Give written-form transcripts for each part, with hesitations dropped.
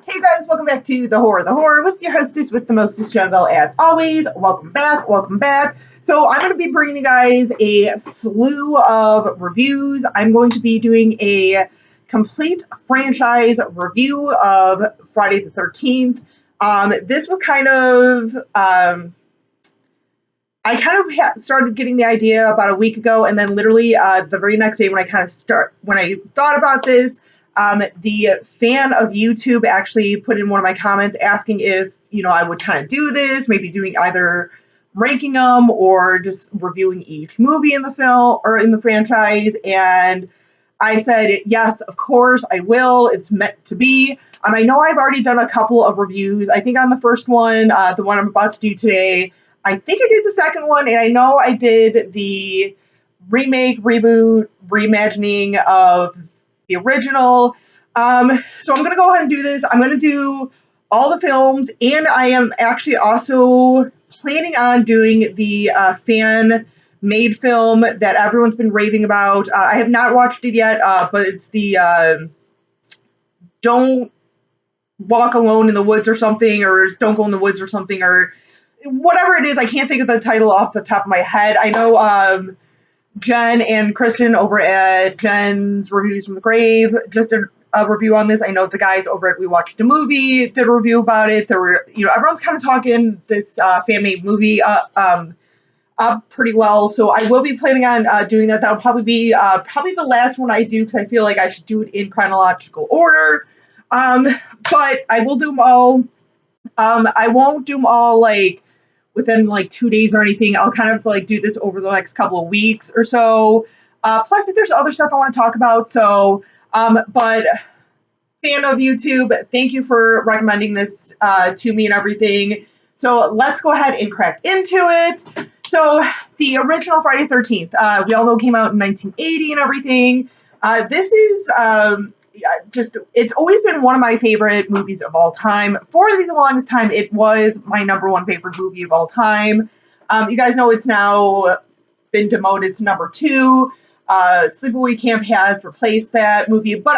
Hey guys, welcome back to The Horror with your hostess with the mostest, Jonabelle, as always. Welcome back, welcome back. So I'm going to be bringing you guys a slew of reviews. I'm going to be doing a complete franchise review of Friday the 13th. This was kind of, I kind of started getting the idea about a week ago, and then literally the very next day when I thought about this, the fan of YouTube actually put in one of my comments asking if I would kind of do this, maybe doing either ranking them or just reviewing each movie in the film or in the franchise, and I said yes, of course I will. It's meant to be. I know I've already done a couple of reviews. I think on the first one, the one I'm about to do today. I think I did the second one, and I know I did the remake, reboot, reimagining of the original. So I'm going to go ahead and do this. I'm going to do all the films, and I am actually also planning on doing the fan-made film that everyone's been raving about. I have not watched it yet, but it's the Don't Walk Alone in the Woods or something, or Don't Go in the Woods or something, or whatever it is. I can't think of the title off the top of my head. I know Jen and Kristen over at Jen's Reviews from the Grave just did a review on this. I know the guys over at We Watched the Movie did a review about it. There were, everyone's kind of talking this fan-made movie up pretty well. So I will be planning on doing that. That'll probably be probably the last one I do because I feel like I should do it in chronological order. But I will do them all. I won't do them all within 2 days or anything. I'll kind of do this over the next couple of weeks or so. Plus, if there's other stuff I want to talk about. So, but fan of YouTube, thank you for recommending this to me and everything. So let's go ahead and crack into it. So the original Friday the 13th, we all know came out in 1980 and everything. This is it's always been one of my favorite movies of all time. For the longest time, it was my number one favorite movie of all time. You guys know it's now been demoted to number 2. Sleepaway Camp has replaced that movie, but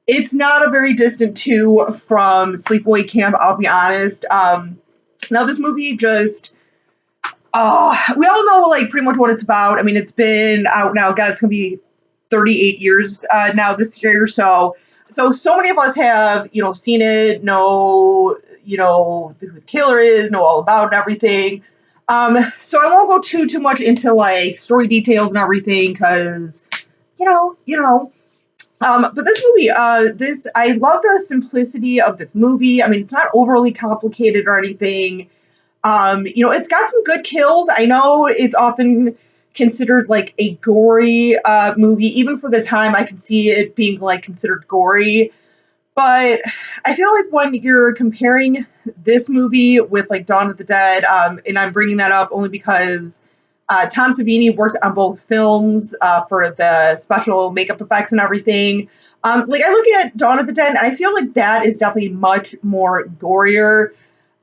it's not a very distant 2 from Sleepaway Camp, I'll be honest. Now this movie just, we all know pretty much what it's about. I mean, it's been out now, God, it's gonna be 38 years now this year. So many of us have, seen it, know, who the killer is, know all about it and everything. So I won't go too much into story details and everything because, but this movie, I love the simplicity of this movie. I mean, it's not overly complicated or anything. It's got some good kills. I know it's often considered a gory movie. Even for the time, I can see it being considered gory. But I feel like when you're comparing this movie with Dawn of the Dead, and I'm bringing that up only because Tom Savini worked on both films for the special makeup effects and everything. I look at Dawn of the Dead, and I feel like that is definitely much more gorier.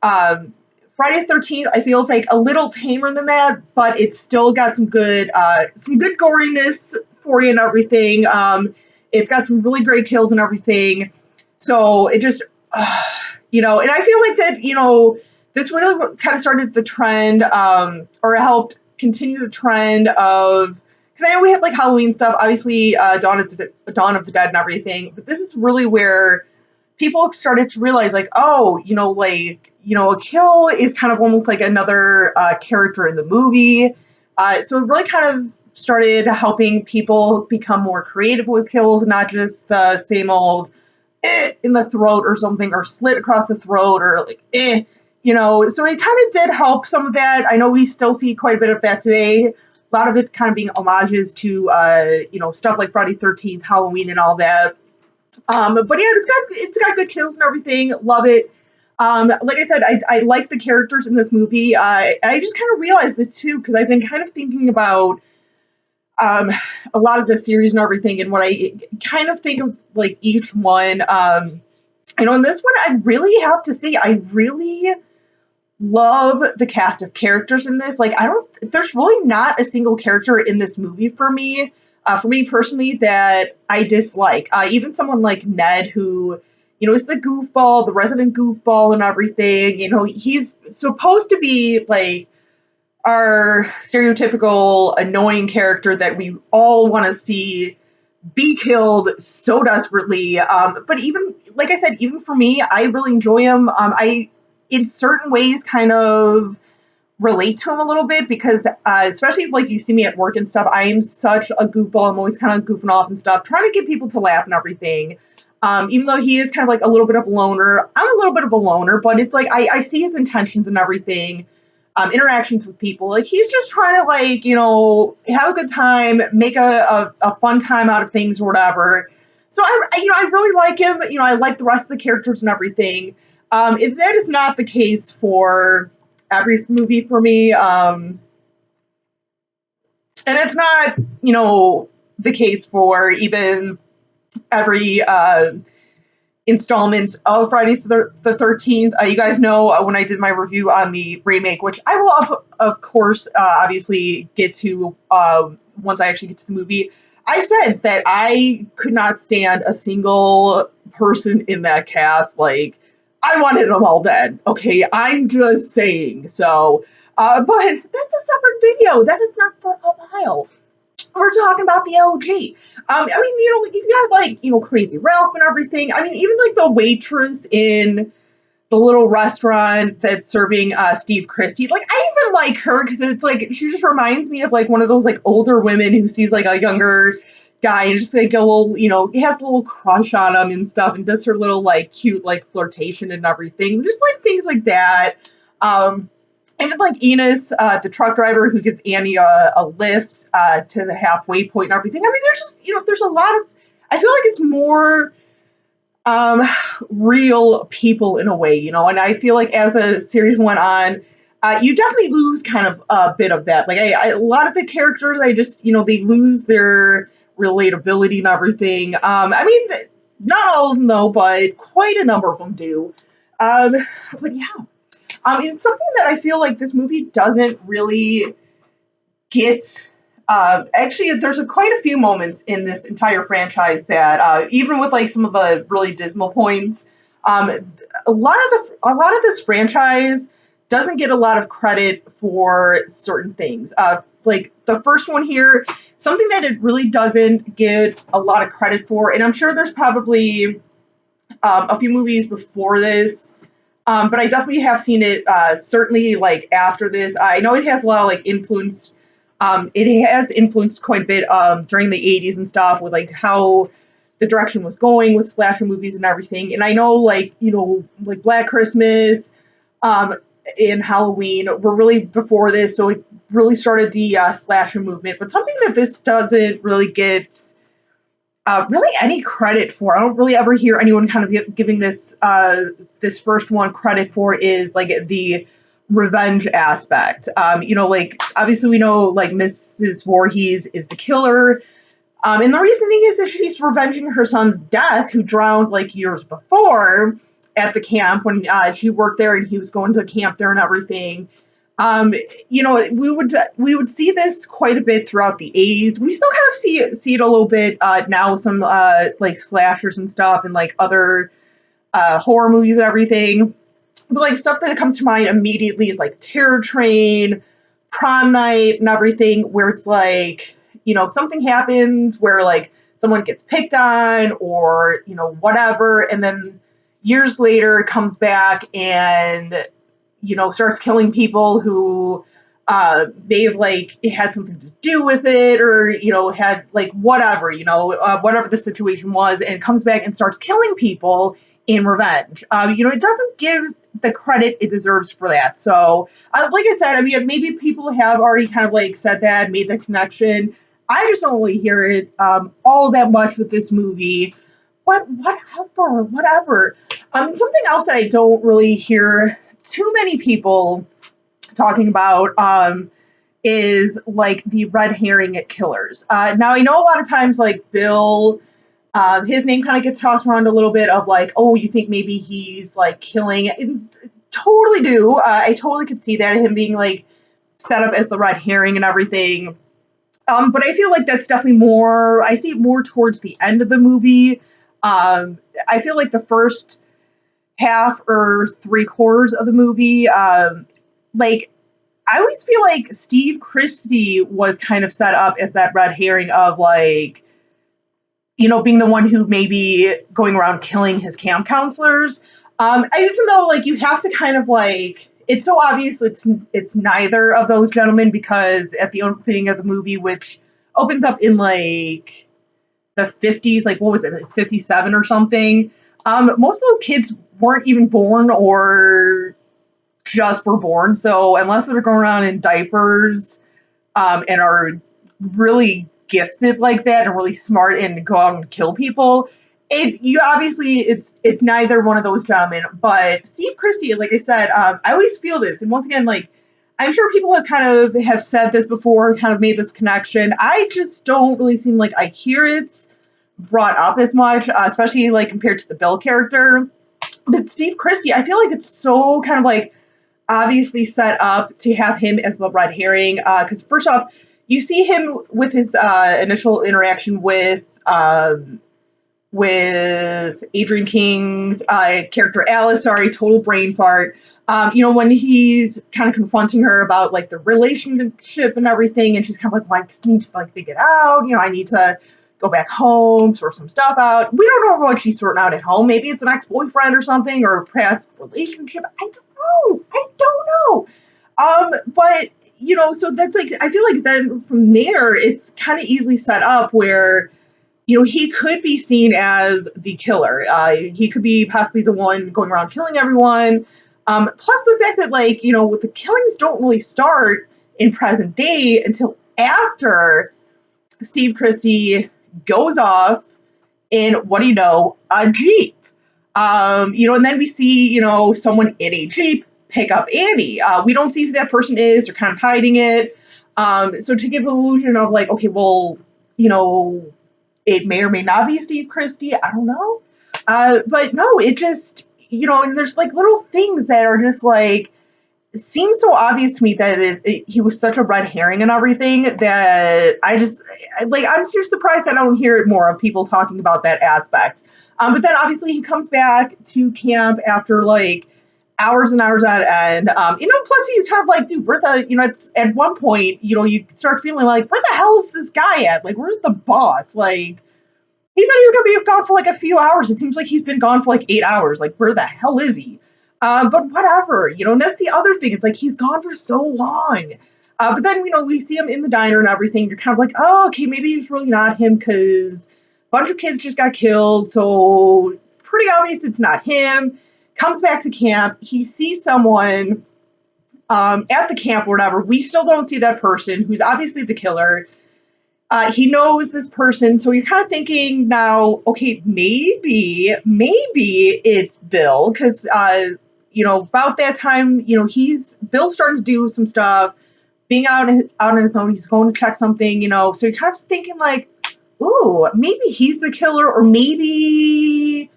Friday the 13th, I feel it's a little tamer than that, but it's still got some good goriness for you and everything. It's got some really great kills and everything. So it just, and I feel like that, this really kind of started the trend, or helped continue the trend of, because I know we had Halloween stuff, obviously Dawn of the Dead and everything, but this is really where people started to realize a kill is kind of almost another character in the movie. So it really kind of started helping people become more creative with kills, not just the same old in the throat or something, or slit across the throat, or So it kind of did help some of that. I know we still see quite a bit of that today. A lot of it kind of being homages to, stuff like Friday the 13th, Halloween, and all that. But yeah, it's got good kills and everything. Love it. Like I said, I like the characters in this movie. I just kind of realized this too, because I've been kind of thinking about a lot of the series and everything, and what I kind of think of each one. In this one, I really have to say, I really love the cast of characters in this. There's really not a single character in this movie for me personally, that I dislike. Even someone like Ned, who you know, he's the goofball, the resident goofball and everything. You know, he's supposed to be like our stereotypical annoying character that we all want to see be killed so desperately. But even, like I said, even for me, I really enjoy him. I, in certain ways, kind of relate to him a little bit because, especially if like you see me at work and stuff, I am such a goofball. I'm always kind of goofing off and stuff, trying to get people to laugh and everything. Even though he is kind of like a little bit of a loner, I'm a little bit of a loner, but it's like I see his intentions and everything. Interactions with people. Like he's just trying to like, you know, have a good time, make a fun time out of things or whatever. So you know, I really like him. You know, I like the rest of the characters and everything. If that is not the case for every movie for me, and it's not, you know, the case for even every installments of Friday the 13th. You guys know when I did my review on the remake, which I will, of course, obviously get to once I actually get to the movie. I said that I could not stand a single person in that cast. Like, I wanted them all dead. Okay, I'm just saying. So, but that's a separate video. That is not for a while. We're talking about the OG. I mean, you know, you got like, you know, Crazy Ralph and everything. I mean, even like the waitress in the little restaurant that's serving Steve Christie. Like, I even like her because it's like she just reminds me of like one of those like older women who sees like a younger guy and just like a little, you know, has a little crush on him and stuff and does her little like cute like flirtation and everything. Just like things like that. And then, like Enos, the truck driver who gives Annie a lift to the halfway point and everything. I mean, there's just, you know, there's a lot of, I feel like it's more real people in a way, you know, and I feel like as the series went on, you definitely lose kind of a bit of that. Like, a lot of the characters, I just, you know, they lose their relatability and everything. I mean, not all of them, though, but quite a number of them do. But yeah. It's something that I feel like this movie doesn't really get. Actually, there's quite a few moments in this entire franchise that, even with like some of the really dismal points, a lot of this franchise doesn't get a lot of credit for certain things. Like the first one here, something that it really doesn't get a lot of credit for, and I'm sure there's probably a few movies before this. But I definitely have seen it, certainly like after this. I know it has a lot of like influence. It has influenced quite a bit during the 80s and stuff with like how the direction was going with slasher movies and everything. And I know like, you know, like Black Christmas and Halloween were really before this. So it really started the slasher movement. But something that this doesn't really get really any credit for. I don't really ever hear anyone kind of giving this this first one credit for is like the revenge aspect. You know, like obviously we know like Mrs. Voorhees is the killer. And the reasoning is that she's revenging her son's death, who drowned like years before at the camp when she worked there and he was going to camp there and everything. You know, we would see this quite a bit throughout the 80s. We still kind of see it a little bit now with some like slashers and stuff and like other horror movies and everything. But like stuff that comes to mind immediately is like Terror Train, Prom Night, and everything, where it's like, you know, something happens where like someone gets picked on or, you know, whatever, and then years later it comes back and, you know, starts killing people who may have like had something to do with it or, you know, had like whatever, you know, whatever the situation was, and comes back and starts killing people in revenge. You know, it doesn't give the credit it deserves for that. So, like I said, I mean, maybe people have already kind of like said that, made the connection. I just don't really hear it all that much with this movie. But whatever. Something else that I don't really hear too many people talking about is like the red herring killers. Now I know a lot of times like Bill, his name kind of gets tossed around a little bit of like, oh, you think maybe he's like killing. Totally do. I totally could see that, him being like set up as the red herring and everything. But I feel like that's definitely more, I see it more towards the end of the movie. I feel like the first half or three quarters of the movie, like I always feel like Steve Christie was kind of set up as that red herring of like, being the one who may be going around killing his camp counselors. Even though like you have to kind of like, it's so obvious it's neither of those gentlemen, because at the opening of the movie, which opens up in like the 50s, like what was it, like 57 or something. Most of those kids weren't even born or just were born. So unless they're going around in diapers, and are really gifted like that and really smart and go out and kill people, it's neither one of those gentlemen. But Steve Christie, like I said, I always feel this, and once again, like I'm sure people have kind of have said this before, kind of made this connection. I just don't really seem like I hear it brought up as much, especially like compared to the Bill character. But Steve Christie, I feel like it's so kind of like obviously set up to have him as the red herring. Because first off, you see him with his initial interaction with Adrienne King's character Alice. Sorry, total brain fart. When he's kind of confronting her about like the relationship and everything, and she's kind of like, well, I just need to like think it out. I need to go back home, sort some stuff out. We don't know what she's sorting out at home. Maybe it's an ex-boyfriend or something, or a past relationship. I don't know. But so that's like, I feel like then from there, it's kind of easily set up where, he could be seen as the killer. He could be possibly the one going around killing everyone. Plus the fact that like, with the killings don't really start in present day until after Steve Christie goes off in, what do you know, a Jeep. And then we see, someone in a Jeep pick up Annie. We don't see who that person is. They're kind of hiding it. So to give an illusion of like, okay, well, it may or may not be Steve Christie. I don't know. But no, it just, and there's like little things that are just like, it seems so obvious to me that he was such a red herring and everything that I'm just surprised I don't hear it more of people talking about that aspect. But then obviously he comes back to camp after like hours and hours on end. Plus you kind of like, dude, where the, it's at one point, you start feeling like, where the hell is this guy at? Like, where's the boss? Like, he said he was going to be gone for like a few hours. It seems like he's been gone for like 8 hours. Like, where the hell is he? But whatever, and that's the other thing. It's like, he's gone for so long. But then, we see him in the diner and everything. You're kind of like, oh, okay, maybe he's really not him because a bunch of kids just got killed. So pretty obvious it's not him. Comes back to camp. He sees someone at the camp or whatever. We still don't see that person who's obviously the killer. He knows this person, so you're kind of thinking now, okay, maybe it's Bill, because about that time, Bill's starting to do some stuff, being out on his own. He's going to check something, so you're kind of thinking like, ooh, maybe he's the killer, or maybe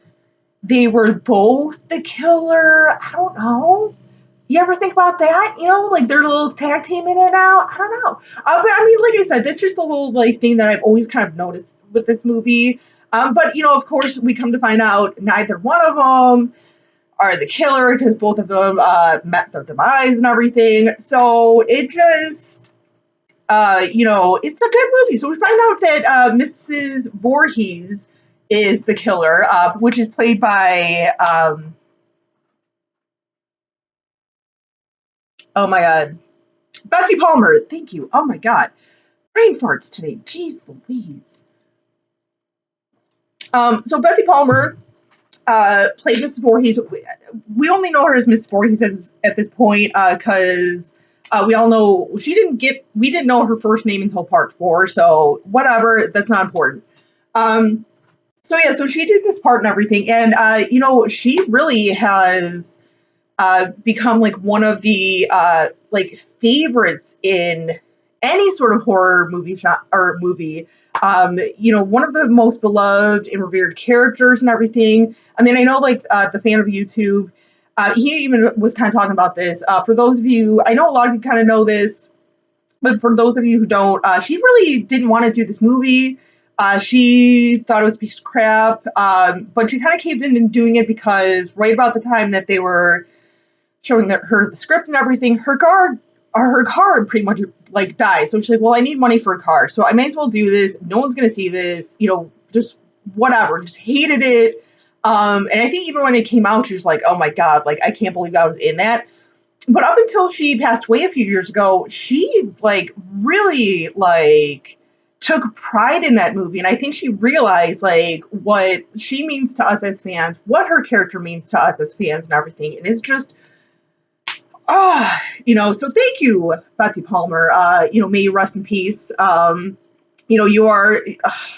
they were both the killer. I don't know. You ever think about that? Like their little tag team in it now? I don't know. But I mean, like I said, that's just a little like thing that I've always kind of noticed with this movie. But of course, we come to find out neither one of them are the killer, because both of them met their demise and everything. So it just, it's a good movie. So we find out that Mrs. Voorhees is the killer, which is played by, oh my God, Betsy Palmer. Thank you. Oh my God. Brain farts today. Jeez Louise. So Betsy Palmer played Mrs. Voorhees. We only know her as Mrs. Voorhees at this point, because we all know we didn't know her first name until part 4. So whatever, that's not important. So she did this part and everything, and she really has become like one of the like favorites in any sort of horror movie one of the most beloved and revered characters and everything. I mean, I know like the fan of YouTube, he even was kind of talking about this. For those of you, I know a lot of you kind of know this, but for those of you who don't, she really didn't want to do this movie. She thought it was a piece of crap, but she kind of caved in doing it because right about the time that they were showing her the script and everything, her car pretty much like died. So she's like, well, I need money for a car, so I may as well do this. No one's gonna see this, just whatever. Just hated it. And I think even when it came out, she was like, oh my god, like I can't believe I was in that. But up until she passed away a few years ago, she like really like took pride in that movie, and I think she realized like what she means to us as fans, what her character means to us as fans, and everything. And it's just so thank you, Betsy Palmer. May you rest in peace.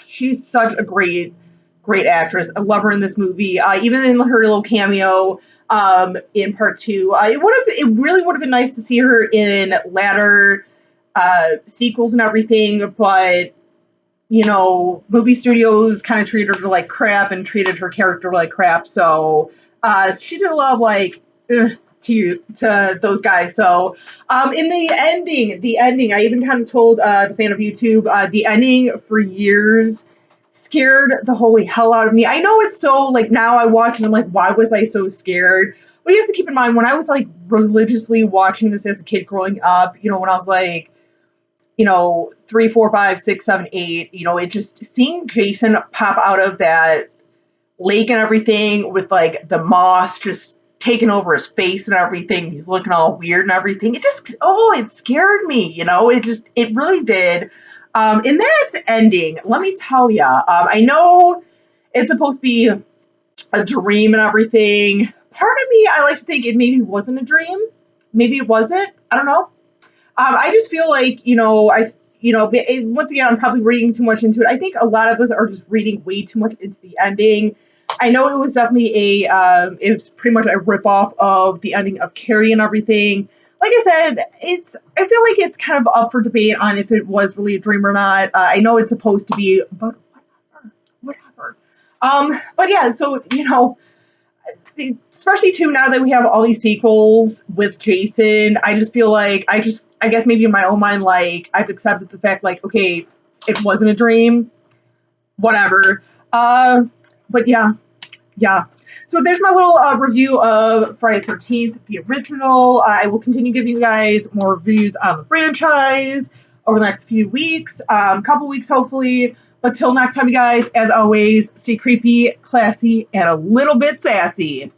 She's such a great actress. I love her in this movie. Even in her little cameo in part 2, it really would have been nice to see her in latter sequels and everything, but movie studios kind of treated her like crap and treated her character like crap. So she did a lot of like to those guys. So in the ending, I even kind of told the fan of YouTube, the ending for years scared the holy hell out of me. I know it's so like now I watch and I'm like, why was I so scared? But you have to keep in mind when I was like religiously watching this as a kid growing up, when I was like 3, 4, 5, 6, 7, 8, it just seeing Jason pop out of that lake and everything with like the moss just taking over his face and everything. He's looking all weird and everything. It scared me, it really did. In that ending, let me tell ya, I know it's supposed to be a dream and everything. Part of me, I like to think it maybe wasn't a dream. Maybe it wasn't. I don't know. I just feel like, once again, I'm probably reading too much into it. I think a lot of us are just reading way too much into the ending. I know it was definitely it was pretty much a ripoff of the ending of Carrie and everything. Like I said, I feel like it's kind of up for debate on if it was really a dream or not. I know it's supposed to be, but whatever. But yeah, so, especially too now that we have all these sequels with Jason, I just feel like I guess maybe in my own mind, like I've accepted the fact like, okay, it wasn't a dream, whatever. But yeah. So there's my little review of Friday the 13th, the original. I will continue giving you guys more reviews on the franchise over the next few weeks, couple weeks hopefully. But till next time, you guys, as always, stay creepy, classy, and a little bit sassy.